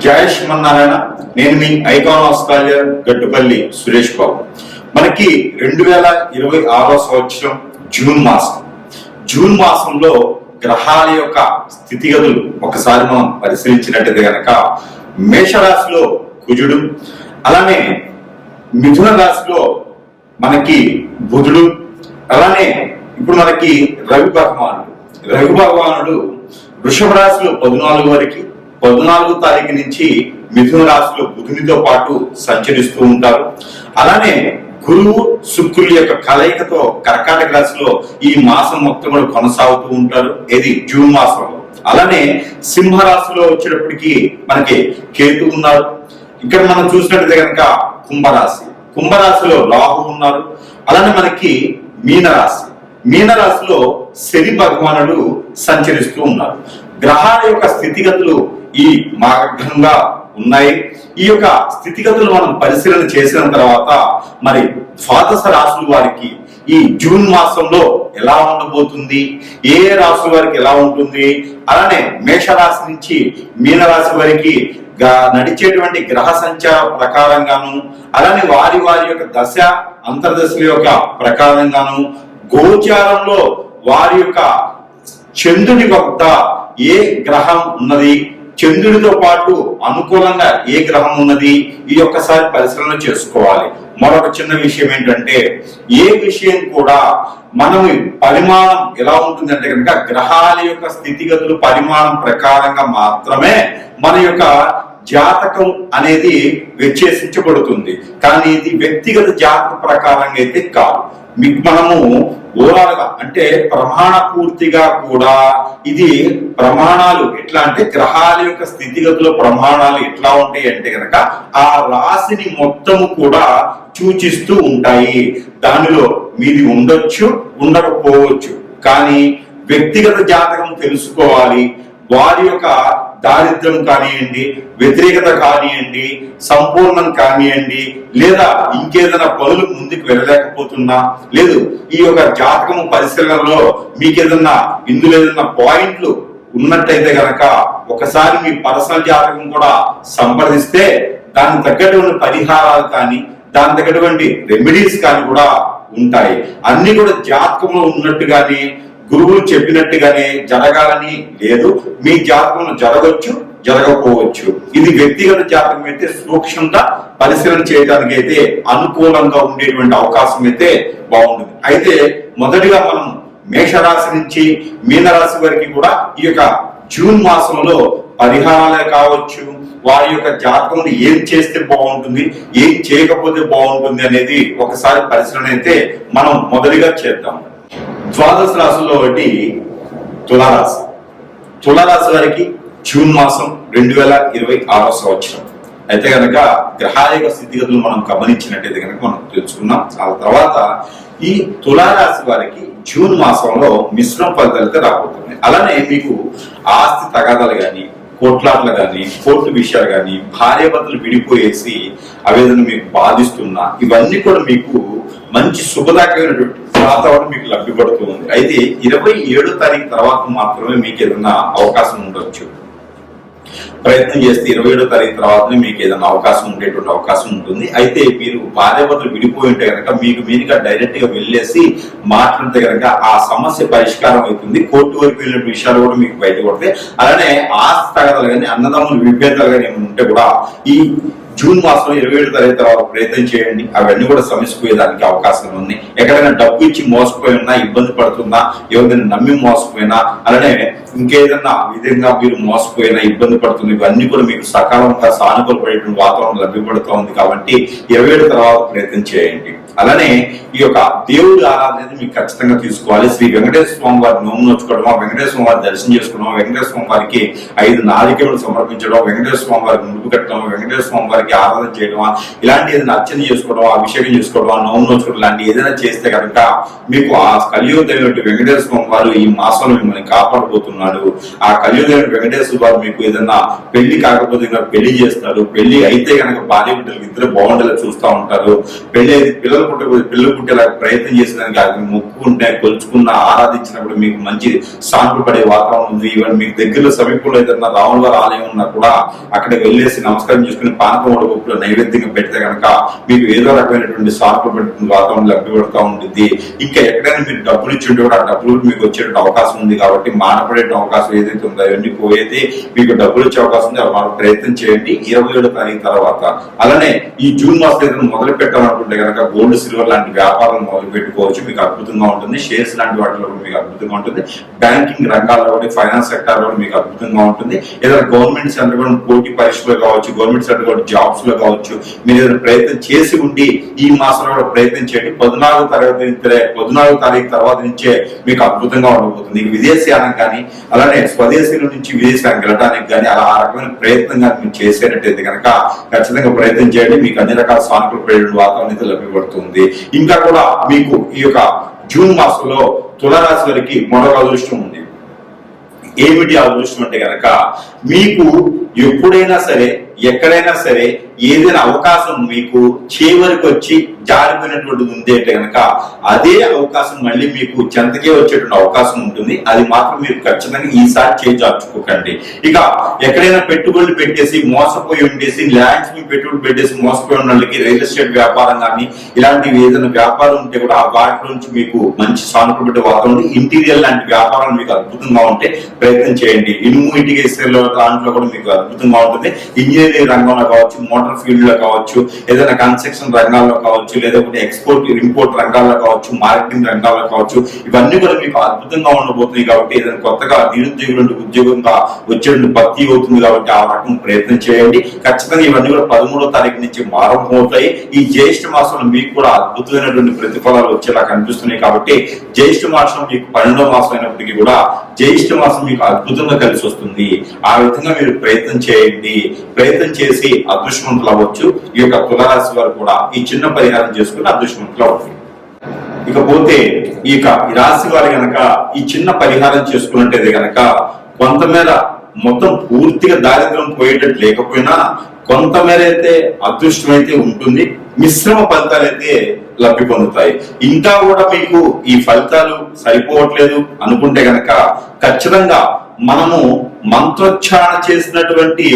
జయ శ్రీమన్నారాయణ. నేను మీ ఐకాన్ ఆస్ట్రేలియర్ గట్టుపల్లి సురేష్ బాబు. మనకి 2026 సంవత్సరం జూన్ మాసంలో గ్రహాల యొక్క స్థితిగతులు ఒకసారి మనం పరిశీలించినట్టయితే గనక మేషరాశిలో కుజుడు, అలానే మిథున రాశిలో మనకి బుధుడు, అలానే ఇప్పుడు మనకి రవి భగవానుడు వృషభ రాశిలో 14 వరకు 14వ తారీఖు నుంచి మిథున రాశిలో బుధునితో పాటు సంచరిస్తూ ఉంటారు. అలానే గురువు శుక్రుల యొక్క కలయికతో కర్కాటక రాశిలో ఈ మాసం మొత్తం కూడా కొనసాగుతూ ఉంటారు. ఇది జూన్ మాసంలో. అలానే సింహరాశిలో వచ్చేటప్పటికి మనకి కేతు ఉన్నారు. ఇక్కడ మనం చూసినట్లయితే కనుక కుంభరాశిలో రాహు ఉన్నారు. అలానే మనకి మీనరాశిలో శని భగవానుడు సంచరిస్తూ ఉన్నారు. గ్రహాల యొక్క స్థితిగతులు ఈ మార్గంగా ఉన్నాయి. ఈ యొక్క స్థితిగతులు మనం పరిశీలన చేసిన తర్వాత మరి ద్వాదశ రాశుల వారికి ఈ జూన్ మాసంలో ఎలా ఉండబోతుంది, ఏ రాశుల వారికి ఎలా ఉంటుంది, అలానే మేషరాశి నుంచి మీనరాశి వారికి నడిచేటువంటి గ్రహ సంచార ప్రకారంగాను, అలానే వారి యొక్క దశ అంతర్దశల యొక్క ప్రకారంగాను, గోచారంలో వారి యొక్క చంద్రుడి వద్ద ఏ గ్రహం ఉన్నది, చంద్రుడితో పాటు అనుకూలంగా ఏ గ్రహం ఉన్నది, ఈ ఒక్కసారి పరిశీలన చేసుకోవాలి. మరొక చిన్న విషయం ఏంటంటే, ఏ విషయం కూడా మనం పరిమాణం ఎలా ఉంటుందంటే కనుక గ్రహాల యొక్క స్థితిగతులు పరిమాణం ప్రకారంగా మాత్రమే మన యొక్క జాతకం అనేది విశ్లేషించబడుతుంది. కానీ ఇది వ్యక్తిగత జాతక ప్రకారంగా అయితే కాదు. మనము ఓవరాల్గా అంటే ప్రమాణ పూర్తిగా కూడా ఇది ప్రమాణాలు ఎట్లా అంటే గ్రహాల యొక్క స్థితిగతుల ప్రమాణాలు ఎట్లా ఉంటాయి అంటే కనుక ఆ రాశిని మొత్తము కూడా సూచిస్తూ ఉంటాయి. దానిలో మీది ఉండొచ్చు, ఉండకపోవచ్చు. కానీ వ్యక్తిగత జాతకం తెలుసుకోవాలి. వారి యొక్క దారిద్ర్యం కానివ్వండి, వ్యతిరేకత కానివ్వండి, సంపూర్ణం కానివ్వండి, లేదా ఇంకేదైనా పనులు ముందుకు వెళ్ళలేకపోతున్నా, లేదు ఈ యొక్క జాతకము పరిశీలనలో మీకు ఇందులో ఏదైనా పాయింట్లు ఉన్నట్టయితే గనక ఒకసారి మీ పర్సనల్ జాతకం కూడా సంప్రదిస్తే దానికి తగ్గటువంటి పరిహారాలు కానీ, దాని తగ్గటువంటి రెమెడీస్ కానీ కూడా ఉంటాయి. అన్ని కూడా జాతకంలో ఉన్నట్టుగానే గురువులు చెప్పినట్టుగానే జరగాలని లేదు. మీ జాతకంలో జరగవచ్చు, జరగకపోవచ్చు. ఇది వ్యక్తిగత జాతకం అయితే సూక్ష్మంగా పరిశీలన చేయడానికి అయితే అనుకూలంగా ఉండేటువంటి అవకాశం అయితే బాగుంటుంది. అయితే మొదటిగా మనం మేషరాశి నుంచి మీనరాశి వరకు కూడా ఈ యొక్క జూన్ మాసంలో పరిహారాలే కావచ్చు, వారి యొక్క జాతకం ఏం చేస్తే బాగుంటుంది, ఏం చేయకపోతే బాగుంటుంది అనేది ఒకసారి పరిశీలన అయితే మనం మొదటిగా చేద్దాం. ద్వాదశ రాశుల్లో ఒకటి తులారాశి వారికి జూన్ మాసం 2026 సంవత్సరం. అయితే కనుక గ్రహాల యొక్క స్థితిగతులు మనం గమనించినట్టయితే కనుక మనం తెలుసుకున్నాం. ఆ తర్వాత ఈ తులారాశి వారికి జూన్ మాసంలో మిశ్రమ ఫలితాలు అయితే రాబోతున్నాయి. అలానే మీకు ఆస్తి తగాదాలు కానీ, కోట్లాట్లు కానీ, కోర్టు విషయాలు కానీ, భార్యాభర్తలు విడిపోయేసి అవేదన మీకు బాధిస్తున్నా ఇవన్నీ కూడా మీకు మంచి శుభదాయకమైనటువంటి వాతావరణం మీకు లభ్యపడుతుంది. అయితే 27వ తారీఖు తర్వాత మాత్రమే మీకు ఏదైనా అవకాశం ఉండొచ్చు. ప్రయత్నం చేస్తే 27వ తారీఖు తర్వాతనే మీకు ఏదైనా అవకాశం ఉండేటువంటి అవకాశం ఉంటుంది. అయితే మీరు భార్యాభర్తలు విడిపోయి ఉంటే కనుక మీరుగా డైరెక్ట్ గా వెళ్ళేసి మాట్లాడితే కనుక ఆ సమస్య పరిష్కారం అవుతుంది. కోర్టు వరకు వెళ్ళిన విషయాలు కూడా మీకు బయటపడితే, అలానే ఆస్తి తగదాలు కానీ, అన్నదమ్ములు విభేదాలు కానీ ఏమైనా ఉంటే కూడా ఈ జూన్ మాసంలో 27వ తారీఖు తర్వాత ప్రయత్నం చేయండి. అవన్నీ కూడా సమస్యపోయేదానికి అవకాశం ఉంది. ఎక్కడైనా డబ్బు ఇచ్చి మోసపోయి ఉన్నా, ఇబ్బంది పడుతున్నా, ఎవరిని నమ్మి మోసపోయినా, అలానే ఇంకేదన్నా విధంగా మీరు మోసపోయినా, ఇబ్బంది పడుతుంది, ఇవన్నీ కూడా మీకు సకాలంగా సానుకూలపడేటువంటి వాతావరణం లభ్యపడుతూ ఉంది. కాబట్టి 27 తర్వాత ప్రయత్నం చేయండి. అలానే ఈ యొక్క దేవుడి ఆరాధన మీకు ఖచ్చితంగా తీసుకోవాలి. శ్రీ వెంకటేశ్వర స్వామి వారి నోము నోచుకోవడమా, వెంకటేశ్వర స్వామి వారి దర్శనం చేసుకోవడమా, వెంకటేశ్వర స్వామి వారికి 5 నారికేయులు సమర్పించడం, వెంకటేశ్వర స్వామి వారికి ముడుపు కట్టడం, వెంకటేశ్వర స్వామి వారికి ఆరాధన చేయడమా, ఇలాంటి ఏదైనా అర్చన చేసుకోవడం, అభిషేకం చేసుకోవడం, నోము నోచుకోవడం లాంటి ఏదైనా చేస్తే కనుక మీకు ఆ కలియుగైన వెంకటేశ్వర స్వామి వారు ఈ మాసంలో మిమ్మల్ని కాపాడబోతున్నాడు. ఆ కలియుగైన వెంకటేశ్వర వారు మీకు ఏదైనా పెళ్లి కాకపోతే పెళ్లి చేస్తారు. పెళ్లి అయితే కనుక భార్య బిడ్డలు ఇద్దరు బాగుండేలా చూస్తూ ఉంటారు. పెళ్లి అయితే పిల్లలు పిల్లలు పుట్టేలా ప్రయత్నం చేసేదానికి మొక్కుకుంటే కొలుచుకున్న ఆరాధించినప్పుడు మీకు మంచి శాంతి పడే వాతావరణం ఉంది. ఈవెన్ మీకు దగ్గరలో సమీపంలో ఏదైనా రాముల వారి ఆలయం ఉన్నా కూడా అక్కడికి వెళ్ళేసి నమస్కారం చేసుకుని పానకం వడగొప్పులో నైవేద్యంగా పెడితే కనుక మీకు ఏదో రకమైనటువంటి శాంతి పడుతుంది, వాతావరణం లభ్యపడుతూ ఉంటుంది. ఇంకా ఎక్కడైనా మీరు డబ్బులు ఇచ్చి కూడా ఆ డబ్బులు మీకు వచ్చేటువంటి అవకాశం ఉంది కాబట్టి మానపడే అవకాశం ఏదైతే ఉందో అవన్నీ పోయేది మీకు డబ్బులు వచ్చే అవకాశం ఉంది. అవి ప్రయత్నం చేయండి 27వ తారీఖు తర్వాత. అలానే ఈ జూన్ మాసం ఏదైనా మొదలు పెట్టాలనుకుంటే కనుక గోల్డ్ సిల్వర్ లాంటి వ్యాపారాలు మొదలు పెట్టుకోవచ్చు, మీకు అద్భుతంగా ఉంటుంది. షేర్స్ లాంటి వాటిలో కూడా మీకు అద్భుతంగా ఉంటుంది. బ్యాంకింగ్ రంగాల్లో కూడా, ఫైనాన్స్ సెక్టర్ లో మీకు అద్భుతంగా ఉంటుంది. ఏదైనా గవర్నమెంట్ సెంటర్ కూడా పోటీ పరీక్షలో కావచ్చు, గవర్నమెంట్ సెంటర్ కూడా జాబ్స్ లో కావచ్చు, మీరు ఏదైనా ప్రయత్నం చేసి ఉండి ఈ మాసంలో కూడా ప్రయత్నం చేయండి. 14వ తారీఖు తర్వాత నుంచే మీకు అద్భుతంగా ఉండబోతుంది. విదేశీయానం కానీ అలానే స్వదేశీల నుంచి విదేశానికి వెళ్ళడానికి కానీ అలా ఆ రకమైన ప్రయత్నం కానీ మీరు చేసేటట్టయితే కనుక ఖచ్చితంగా ప్రయత్నం చేయండి. మీకు అన్ని రకాల సానుకూల వాతావరణం లభ్యపడుతుంది. ఇంకా కూడా మీకు ఈ యొక్క జూన్ మాసంలో తులారాశి వారికి మరొక అదృష్టం ఉంది. ఏమిటి అదృష్టం అంటే కనుక మీకు ఎప్పుడైనా సరే ఎక్కడైనా సరే ఏదైనా అవకాశం మీకు చివరికి వచ్చి జారిపోయినటువంటిది ఉంది అంటే కనుక అదే అవకాశం మళ్ళీ మీకు చెంతకే వచ్చేటువంటి అవకాశం ఉంటుంది. అది మాత్రం మీరు ఖచ్చితంగా ఈసారి చేజార్చుకోకండి. ఇక ఎక్కడైనా పెట్టుబడులు పెట్టేసి మోసపోయి ఉండేసి ల్యాండ్స్ మీద పెట్టుబడులు పెట్టేసి మోసపోయి ఉన్న వాళ్ళకి రియల్ ఎస్టేట్ వ్యాపారం కానీ ఇలాంటివి ఏదైనా వ్యాపారం ఉంటే కూడా ఆ వాటి నుంచి మీకు మంచి సానుకూల వాతావరణం, ఇంటీరియర్ లాంటి వ్యాపారాలు మీకు అద్భుతంగా ఉంటే ప్రయత్నం చేయండి. ఇనుము ఇటుక దాంట్లో కూడా మీకు అద్భుతంగా ఉంటుంది. ఇంజనీరింగ్ రంగంలో కావచ్చు, మోటార్ ఫీల్డ్ లో కావచ్చు, ఏదైనా కన్స్ట్రక్షన్ రంగాల్లో కావచ్చు, లేదంటే ఎక్స్పోర్ట్ ఇంపోర్ట్ రంగాల్లో కావచ్చు, మార్కెటింగ్ రంగాల్లో కావచ్చు, ఇవన్నీ కూడా మీకు అద్భుతంగా ఉండబోతున్నాయి. కాబట్టి ఏదైనా కొత్తగా నిరుద్యోగులు ఉద్యోగంగా వచ్చేటువంటి భర్తీ అవుతుంది కాబట్టి ఆ రకం ప్రయత్నం చేయండి. ఖచ్చితంగా ఇవన్నీ కూడా 13వ తారీఖు నుంచి ప్రారంభమవుతాయి. ఈ జ్యేష్ఠ మాసంలో మీకు కూడా అద్భుతమైనటువంటి ప్రతిఫలాలు వచ్చేలా కనిపిస్తున్నాయి. కాబట్టి జ్యేష్ఠ మాసం మీకు 12వ మాసం అయినప్పటికీ కూడా జ్యేష్ఠ మాసం మీకు అద్భుతంగా కలిసి వస్తుంది. ఆ విధంగా మీరు ప్రయత్నం చేయండి. ప్రయత్నం చేసి అదృష్టవంతులు అవ్వచ్చు. ఈ యొక్క తులారాశి వారు కూడా ఈ చిన్న పరిహారం చేసుకుని అదృష్టవంతులు అవ్వచ్చు. ఇకపోతే ఈ రాశి వారు గనక ఈ చిన్న పరిహారం చేసుకున్నట్టయితే గనక కొంతమేర మొత్తం పూర్తిగా దారిద్ర్యం పోయేటట్టు లేకపోయినా కొంతమేర అయితే అదృష్టం అయితే ఉంటుంది. మిశ్రమ ఫలితాలు అయితే లబ్ధి పొందుతాయి. ఇంకా కూడా మీకు ఈ ఫలితాలు సరిపోవట్లేదు అనుకుంటే గనక ఖచ్చితంగా మనము మంత్రోచ్చారణ చేసినటువంటి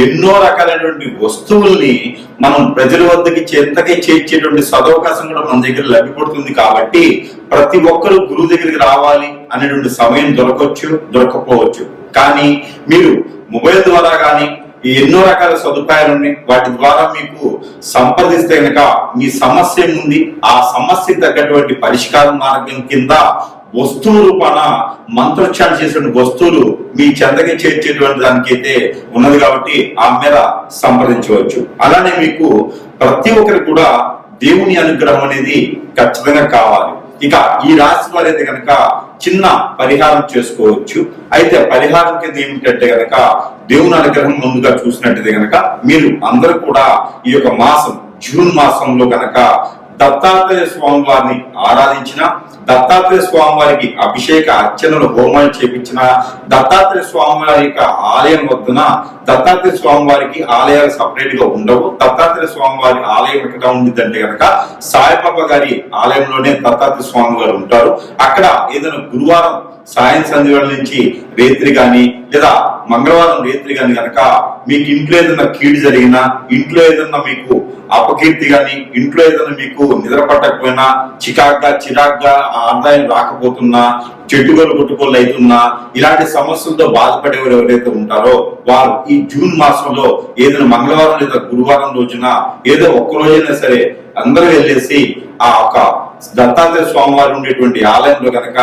ఎన్నో రకాలైనటువంటి వస్తువుల్ని మనం ప్రజల వద్దకి చెంతకి చేర్చేటువంటి సదవకాశం కూడా మన దగ్గర లభ్యపడుతుంది. కాబట్టి ప్రతి ఒక్కరూ గురువు దగ్గరికి రావాలి అనేటువంటి సమయం దొరకపోవచ్చు. కానీ మీరు మొబైల్ ద్వారా కానీ ఎన్నో రకాల సదుపాయాలు ఉన్నాయి. వాటి ద్వారా మీకు సంప్రదిస్తే కనుక మీ సమస్య ఉంది, ఆ సమస్యకు తగ్గటువంటి పరిష్కార మార్గం కింద వస్తువు రూపాన మంత్రోచ్చారణ చేసిన వస్తువులు మీ చెంతకి చేర్చేటువంటి దానికైతే ఉన్నది. కాబట్టి ఆ మీద సంప్రదించవచ్చు. అలానే మీకు ప్రతి ఒక్కరికి కూడా దేవుని అనుగ్రహం అనేది ఖచ్చితంగా కావాలి. ఇక ఈ రాశి వారైతే కనుక చిన్న పరిహారం చేసుకోవచ్చు. అయితే పరిహారం కింద ఏమిటంటే కనుక దేవుని అనుగ్రహం ముందుగా చూసినట్టయితే కనుక మీరు అందరూ కూడా ఈ యొక్క మాసం జూన్ మాసంలో కనుక దత్తాత్రేయ స్వామి వారిని ఆరాధించిన, దత్తాత్రేయ స్వామి వారికి అభిషేక అర్చనలు హోమాలు చేపించిన, దత్తాత్రేయ స్వామి వారి యొక్క ఆలయం వద్దన దత్తాత్రేయ స్వామి వారికి ఆలయాలు సపరేట్ గా ఉండవు. దత్తాత్రేయ స్వామి వారి ఆలయం ఎక్కడ ఉండిద్దంటే కనుక సాయిబాబా గారి ఆలయంలోనే దత్తాత్రేయ స్వామి వారు ఉంటారు. అక్కడ ఏదైనా గురువారం సాయం సంధ్యవేళ నుంచి రేత్రి గాని లేదా మంగళవారం రేత్రి గాని కనుక మీకు ఇంట్లో ఏదైనా కీడు జరిగినా, ఇంట్లో ఏదైనా మీకు అపకీర్తి గాని, ఇంట్లో ఏదైనా మీకు నిద్ర పట్టకపోయినా, చిరాగ్గా ఆదాయం రాకపోతున్నా, చెట్టుగోలు కొట్టుకోలు అవుతున్నా, ఇలాంటి సమస్యలతో బాధపడేవారు ఎవరైతే ఉంటారో వారు ఈ జూన్ మాసంలో ఏదైనా మంగళవారం లేదా గురువారం రోజున ఏదో ఒక్క రోజైనా సరే అందరూ వెళ్ళేసి ఆ ఒక దత్తాత్రేయ స్వామివారు ఉండేటువంటి ఆలయంలో కనుక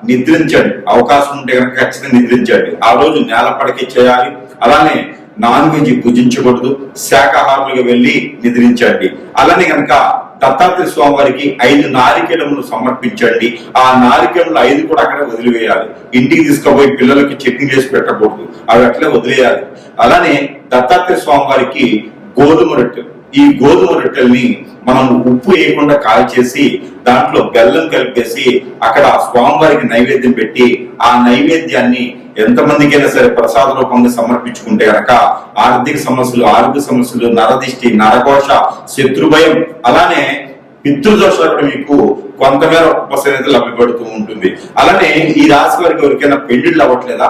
నిద్రించండి. అవకాశం ఉంటే కనుక ఖచ్చితంగా నిద్రించండి. ఆ రోజు నేల పడకి చేయాలి. అలానే నాన్ వెజ్ భుజించకూడదు. శాకాహారులుగా వెళ్ళి నిద్రించండి. అలానే కనుక దత్తాత్రేయ స్వామి వారికి 5 నారికేళములు సమర్పించండి. ఆ నారికేళములు 5 కూడా అక్కడే వదిలివేయాలి. ఇంటికి తీసుకుపోయి పిల్లలకి చట్నీ చేసి పెట్టకూడదు, అవి అట్లే వదిలేయాలి. అలానే దత్తాత్రేయ స్వామి వారికి గోధుమ రొట్టెలు, ఈ గోధుమ రొట్టెల్ని మనం ఉప్పు వేయకుండా కాల్చేసి దాంట్లో బెల్లం కలిపేసి అక్కడ స్వామివారికి నైవేద్యం పెట్టి ఆ నైవేద్యాన్ని ఎంతమందికైనా సరే ప్రసాద రూపంగా సమర్పించుకుంటే కనుక ఆర్థిక సమస్యలు, ఆరోగ్య సమస్యలు, నరదిష్టి, నరఘోష, శత్రుభయం, అలానే పితృదోషాలు కూడా మీకు కొంతమేర ఉపశమనం అయితే లభ్యపడుతూ ఉంటుంది. అలానే ఈ రాశి వారికి ఎవరికైనా పెళ్లిళ్ళు అవ్వట్లేదా?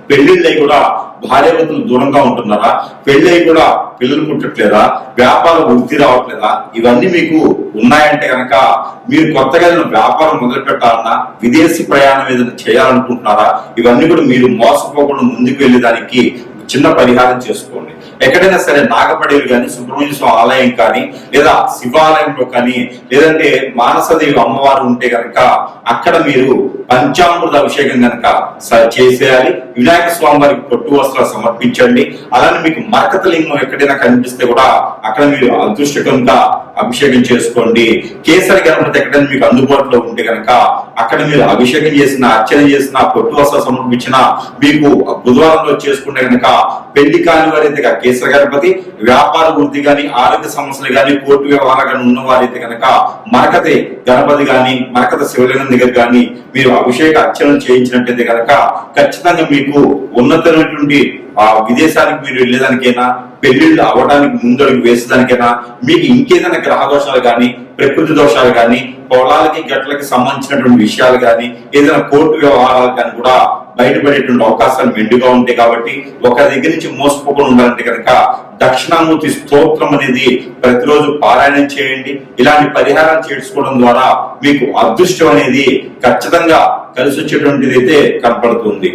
పెళ్లిళ్ళై కూడా భార్యాభర్తలు దూరంగా ఉంటున్నారా? పెళ్లి కూడా పిల్లలు పుట్టట్లేదా? వ్యాపార వృద్ధి రావట్లేదా? ఇవన్నీ మీకు ఉన్నాయంటే కనుక మీరు కొత్తగా వ్యాపారం మొదలు పెట్టాలన్నా, విదేశీ ప్రయాణం ఏదైనా చేయాలనుకుంటున్నారా? ఇవన్నీ కూడా మీరు మోసపోకుండా ముందుకు వెళ్ళేదానికి చిన్న పరిహారం చేసుకోండి. ఎక్కడైనా సరే నాగపడేరు కానీ, సుబ్రహ్మణ్య స్వామి ఆలయం కానీ, లేదా శివాలయంలో కానీ, లేదంటే మానసదేవి అమ్మవారు ఉంటే కనుక అక్కడ మీరు పంచామృత అభిషేకం కనుక చేసేయాలి. వినాయక స్వామి వారికి పొట్టు వస్త్రాలు సమర్పించండి. అలానే మీకు మరకత లింగం ఎక్కడైనా కనిపిస్తే కూడా అక్కడ మీరు అదృష్టకంగా అభిషేకం చేసుకోండి. కేసరి గణపతి ఎక్కడైనా మీకు అందుబాటులో ఉంటే కనుక అక్కడ మీరు అభిషేకం చేసిన, అర్చన చేసిన, పొట్టు వస్త్రాలు సమర్పించిన, మీకు బుధవారంలో చేసుకుంటే కనుక పెళ్లి కాని వారైతే కేసరి గణపతి, వ్యాపార వృద్ధి గాని, ఆరోగ్య సమస్యలు గాని, కోర్టు వ్యవహారాలు గాని ఉన్న వారైతే కనుక మరకతి గణపతి గాని, మరకత శివలింగం దగ్గర గాని మీరు అభిషేక అర్చనలు చేయించినట్టయితే కనుక ఖచ్చితంగా మీకు ఉన్నతమైనటువంటి విదేశానికి మీరు వెళ్ళేదానికైనా, పెళ్లిళ్ళు అవ్వడానికి ముందడుగు వేసేదానికైనా, మీకు ఇంకేదైనా గ్రహ దోషాలు కానీ, ప్రకృతి దోషాలు కానీ, పొలాలకి గట్లకి సంబంధించినటువంటి విషయాలు కానీ, ఏదైనా కోర్టు వ్యవహారాలు కానీ కూడా బయటపడేటువంటి అవకాశాలు మెండుగా ఉంటాయి. కాబట్టి ఒకరి దగ్గర నుంచి మోసపోకుండా ఉండాలంటే కనుక దక్షిణామూర్తి స్తోత్రం అనేది ప్రతిరోజు పారాయణం చేయండి. ఇలాంటి పరిహారాలు చేసుకోవడం ద్వారా మీకు అదృష్టం అనేది ఖచ్చితంగా కలిసి వచ్చేటువంటిది అయితే కనపడుతుంది.